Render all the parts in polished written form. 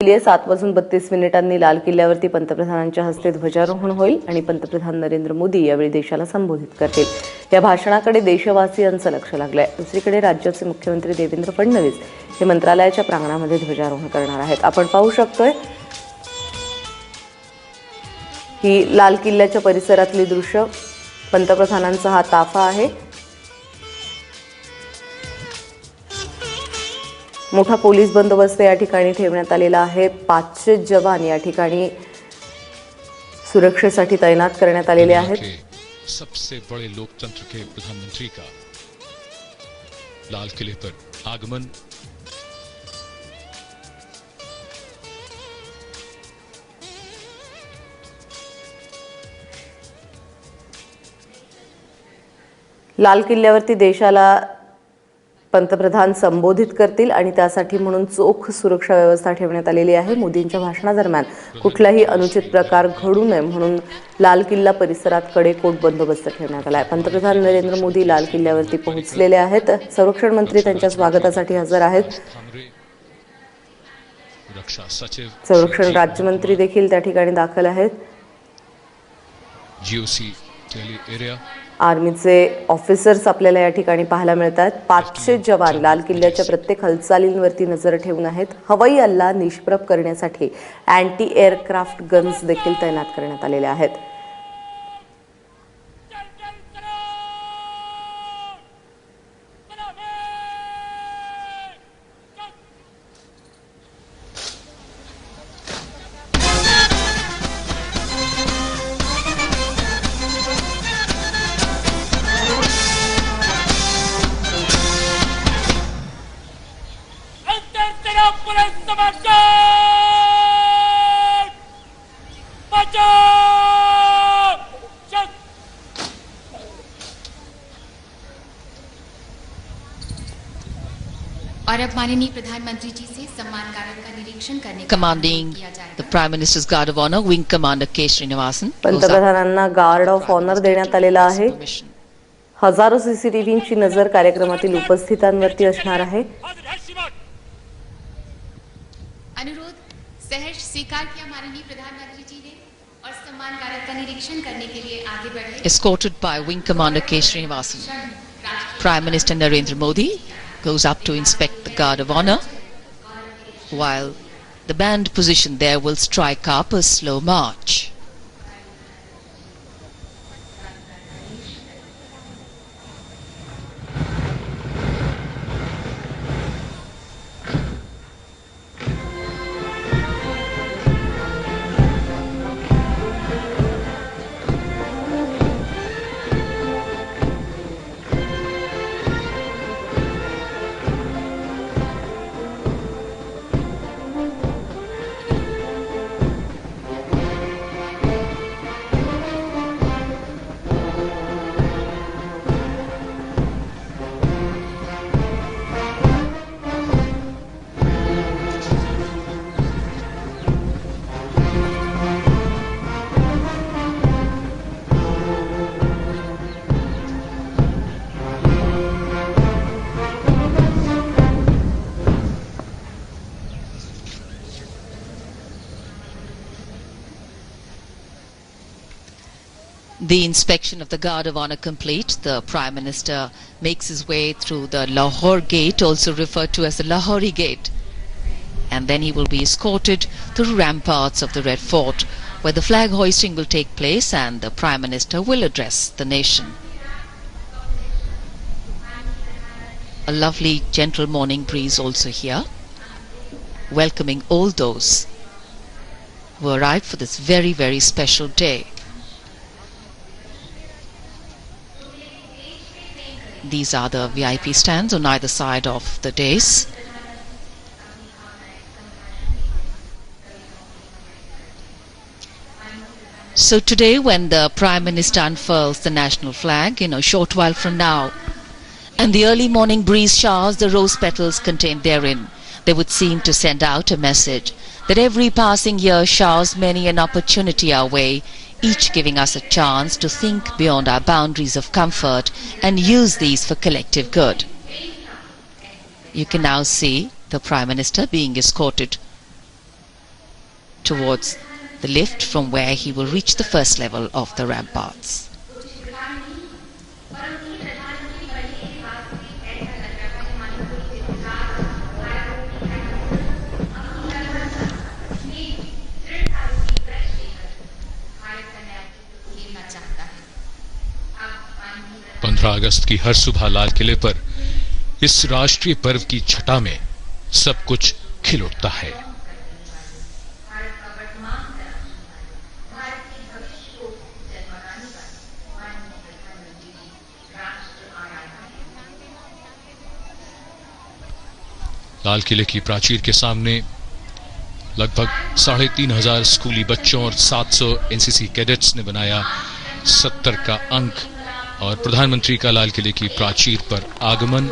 7:32 लाल किल्ल्यावरती पंतप्रधानांच्या हस्ते ध्वजारोहण होईल आणि पंतप्रधान नरेंद्र मोदी यावेळी देशाला संबोधित करतील। या भाषणाकडे देशवासियांचं लक्ष लागलंय। दुसरीकडे राज्याचे मुख्यमंत्री देवेंद्र फडणवीस हे मंत्रालयाच्या प्रांगणामध्ये ध्वजारोहण करणार आहेत। आपण पाहू शकतोय ही लाल किल्ल्याच्या परिसरातली दृश्य। पंतप्रधानांचा हा ताफा आहे। मोठा पोलीस बंदोबस्त या ठिकाणी ठेवण्यात आलेला आहे। 500 जवान या ठिकाणी सुरक्षेसाठी तैनात करण्यात आलेले आहेत। सबसे बड़े लोकतंत्र के प्रधानमंत्री का लाल किले पर आगमन। लाल किल्ल्यावरती देशाला पंतप्रधान संबोधित करतील आणि त्यासाठी म्हणून चोख सुरक्षा व्यवस्था ठेवण्यात आलेली आहे। मोदींच्या भाषणादरम्यान कुठलाही अनुचित प्रकार घडू नये म्हणून लाल किल्ला परिसरात कडेकोट बंदोबस्त ठेवण्यात आला आहे। पंतप्रधान नरेंद्र मोदी लाल किल्ल्यावरती पोहोचलेले आहेत। संरक्षण मंत्री त्यांच्या स्वागतासाठी हजर आहेत। संरक्षण राज्यमंत्री देखील त्या ठिकाणी दाखल आहेत। आर्मीचे ऑफिसर्स आपल्याला या ठिकाणी पाहायला मिळतात। 500 जवान लाल किल्ल्याच्या प्रत्येक हालचालींवरती नजर ठेवून आहेत। हवाई हल्ला निष्प्रभ करण्यासाठी अँटी एअरक्राफ्ट गन्स देखील तैनात करण्यात आलेले आहेत। और अब माननीय प्रधानमंत्री जी से सम्मान गार्ड का निरीक्षण करने Commanding the Prime Minister's Guard of Honor, Wing Commander K. Srinivasan. पंतप्रधानांना गार्ड ऑफ ऑनर देण्यात आलेला आहे। हजारो सीसीटीव्हीची नजर कार्यक्रमातील उपस्थितांवरती असणार आहे। अनुरोध सहर्ष स्वीकार किया माननीय प्रधानमंत्री जी ने और सम्मान गार्ड का निरीक्षण करने के लिए आगे बढ़े। Escorted by Wing Commander K. Srinivasan, Prime Minister Narendra Modi goes up to inspect the Guard of Honor, while the band position there will strike up a slow march. The inspection of the Guard of Honor complete, the Prime Minister makes his way through the Lahore Gate, also referred to as the Lahori Gate, and then he will be escorted through ramparts of the Red Fort, where the flag hoisting will take place and the Prime Minister will address the nation. A lovely gentle morning breeze also here, welcoming all those who arrived for this very, very special day. These are the VIP stands on either side of the dais. So today, when the Prime Minister unfurls the national flag in a short while from now, and the early morning breeze showers the rose petals contained therein, they would seem to send out a message that every passing year showers many an opportunity our way, each giving us a chance to think beyond our boundaries of comfort and use these for collective good. You can now see the Prime Minister being escorted towards the lift from where he will reach the first level of the ramparts. खेलना चाहता है। अब माननीय 15 अगस्त की हर सुबह लाल किले पर इस राष्ट्रीय पर्व की छटा में सब कुछ खिल उठता है। भारत का वर्तमान भारत के भविष्य को जगमगाने पर माननीय प्रधानमंत्री जी राष्ट्र आराधना लाल किले की प्राचीर के सामने लगभग 3,500 स्कूली बच्चों और 700 एनसीसी कैडेट्स ने बनाया 70 का अंक और प्रधानमंत्री का लाल किले की प्राचीर पर आगमन।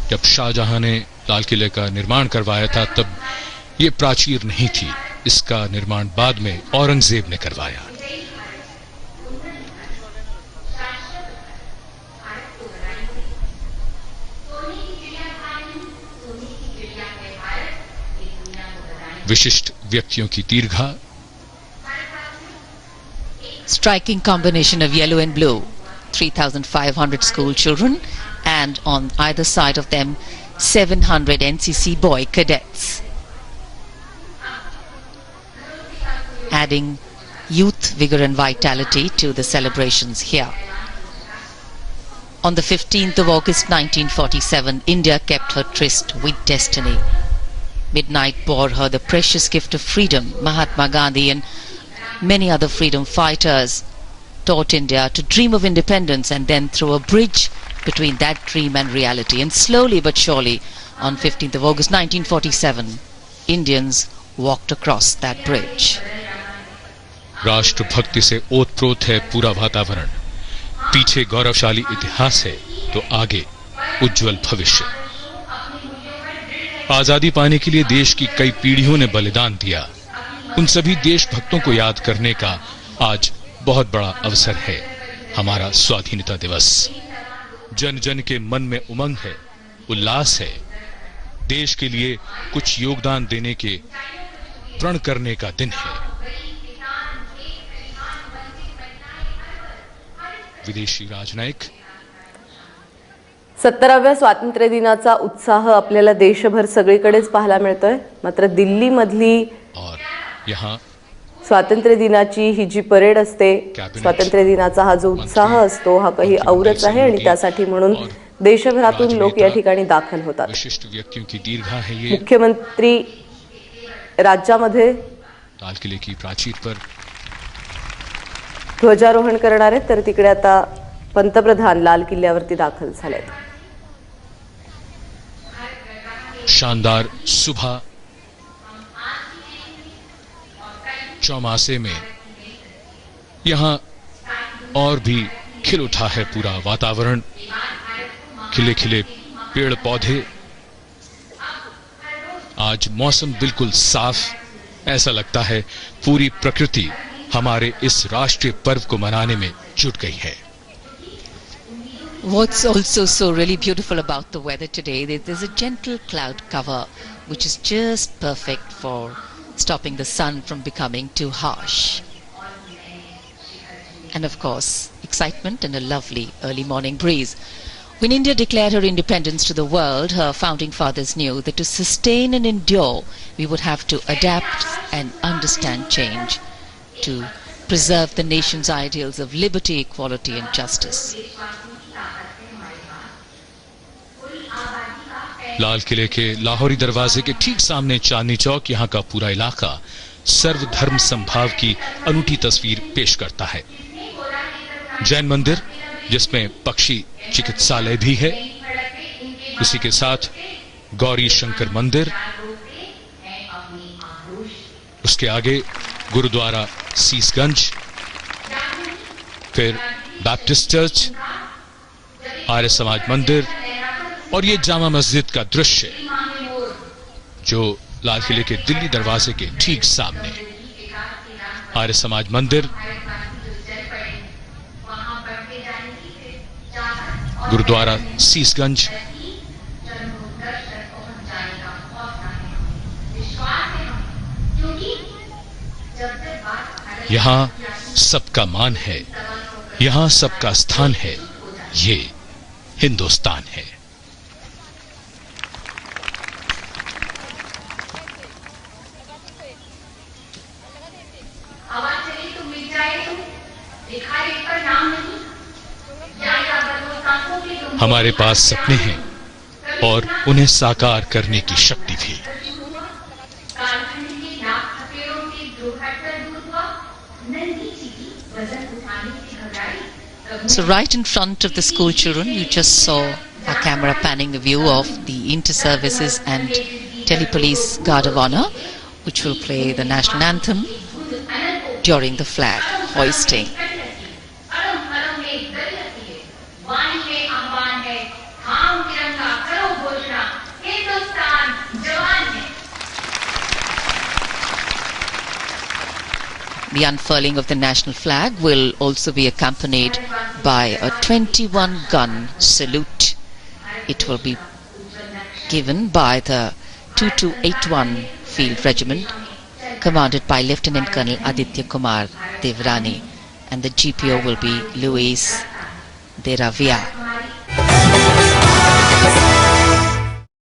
जब शाहजहां ने लाल किले का निर्माण करवाया था तब ये प्राचीर नहीं थी, इसका निर्माण बाद में औरंगजेब ने करवाया। विशिष्ट व्यक्तियों की दीर्घा, Striking combination of yellow and blue, 3,500 school children, and on either side of them 700 NCC boy cadets, adding youth vigor and vitality to the celebrations here. On the 15th of August 1947, India kept her tryst with destiny. Midnight bore her the precious gift of freedom. Mahatma Gandhi and many other freedom fighters taught India to dream of independence and then throw a bridge between that dream and reality. And slowly but surely, on 15th of August 1947, Indians walked across that bridge. राष्ट्रभक्ति से ओतप्रोत है पूरा वातावरण। पीछे गौरवशाली इतिहास है तो आगे उज्जवल भविष्य। आजादी पाने के लिए देश की कई पीढ़ियों ने बलिदान दिया। उन सभी देशभक्तों को याद करने का आज बहुत बड़ा अवसर है हमारा स्वाधीनता दिवस। जन जन के मन में उमंग है, उल्लास है। देश के लिए कुछ योगदान देने के प्रण करने का दिन है। विदेशी राजनयिक 70व्या स्वातंत्र्य दिनाचा उत्साह आपल्याला देशभर सगळीकडेच पाहायला मिळतोय। मात्र दिल्लीमधली और यहाँ स्वातंत्र्य दिनाची ही जी परेड असते, स्वातंत्र्य दिनाचा हा जो उत्साह असतो हा काही औरच आहे आणि त्यासाठी म्हणून देशभरातून लोक या ठिकाणी दाखल होतात। विशिष्ट व्यक्तियों की दीर्घा है ये। मुख्यमंत्री राज्यामध्ये लाल किले की प्राचीर पर ध्वजारोहण करणार आहेत, तर तिकडे आता पंतप्रधान लाल किल्ल्यावरती दाखल झालेत। शानदार सुबह चौमासे में यहाँ और भी खिल उठा है पूरा वातावरण। खिले खिले पेड़ पौधे, आज मौसम बिल्कुल साफ। ऐसा लगता है पूरी प्रकृति हमारे इस राष्ट्रीय पर्व को मनाने में जुट गई है। What's also so really beautiful about the weather today, there's a gentle cloud cover which is just perfect for stopping the sun from becoming too harsh. And of course, excitement and a lovely early morning breeze. When India declared her independence to the world, her founding fathers knew that to sustain and endure, we would have to adapt and understand change to preserve the nation's ideals of liberty, equality and justice. लाल किले के लाहौरी दरवाजे के ठीक सामने चांदनी चौक, यहाँ का पूरा इलाका सर्वधर्म संभाव की अनूठी तस्वीर पेश करता है। जैन मंदिर जिसमें पक्षी चिकित्सालय भी है, इसी के साथ गौरी शंकर मंदिर, उसके आगे गुरुद्वारा सीसगंज, फिर बैप्टिस्ट चर्च, आर्य समाज मंदिर और ये जामा मस्जिद का दृश्य जो लाल किले के दिल्ली दरवाजे के ठीक सामने। आर्य समाज मंदिर गुरुद्वारा सीसगंज, यहाँ सबका मान है, यहाँ सबका स्थान है, ये हिंदुस्तान है। आवाज चली तो मिल जाए तो लिखा एक पर नाम नहीं जाएगा बदलो सांसों की तुम हमारे पास सपने हैं और उन्हें साकार करने की शक्ति भी। कालखंड के नाक थपेड़ों से जो हटकर दूर हुआ नन्ही चीटी वजन उठाने से घबराई। So right in front of the school children, you just saw a camera panning a view of the inter-services and telepolice guard of honor, which will play the national anthem during the flag hoisting. अड़म अड़म में गल लगी है वाणी में आह्वान है थाम तिरंगा करो घोषणा हिंदुस्तान जवान है। The unfurling of the national flag will also be accompanied by a 21-gun salute. It will be given by the 2281 Field Regiment, commanded by Lieutenant Colonel Aditya Kumar Devrani, and the GPO will be Luis De Ravia.